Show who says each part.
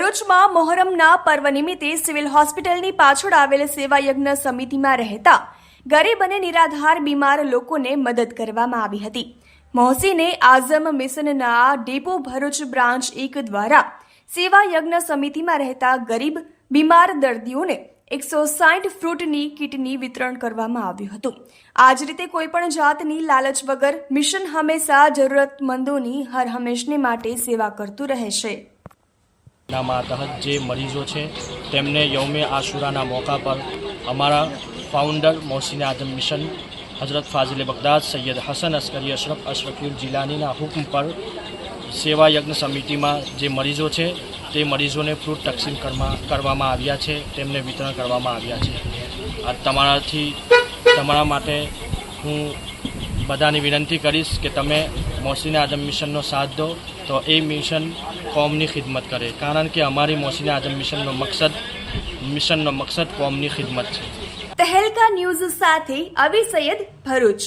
Speaker 1: ભરૂચમાં મોહરમના પર્વ નિમિત્તે સિવિલ હોસ્પિટલની પાછળ આવેલ સેવા યજ્ઞ સમિતિમાં રહેતા ગરીબ અને નિરાધાર બીમાર લોકોને મદદ કરવામાં આવી હતી। મોહસીને આઝમ મિશનના ડેપો ભરૂચ બ્રાન્ચ 1 દ્વારા સેવા યજ્ઞ સમિતિમાં રહેતા ગરીબ બીમાર દર્દીઓને 160 ફ્રૂટની કીટની વિતરણ કરવામાં આવ્યું હતું। આ જ રીતે કોઈપણ જાતની લાલચ વગર મિશન હંમેશા જરૂરતમંદોની હર હંમેશને માટે સેવા કરતું રહે છે।
Speaker 2: तहत जे मरीजों है तेमने यौमे आशुराना मौका पर हमारा फाउंडर मोहसिन आजम मिशन हज़रत फाजिल बगदाद सैयद हसन अस्करी अशरफुल जिलानी हुक्म पर सेवा यज्ञ समिति में जे मरीजों है ते मरीजों ने फ्रूट तकसीम करवामां आव्या छे, तेमने वितरण करवामां आव्या छे। आ तमारा माटे हूँ बधाने विनंती करीश कि तमे मोहसिन आजम मिशननो साथ दो तो ए मिशन कौमनी खिदमत करे, कारण कि अमारी मोहसिन आजम मिशननो मकसद कौमनी खिदमत है।
Speaker 1: तहलका न्यूज़ साथे अभी सैयद भरूच।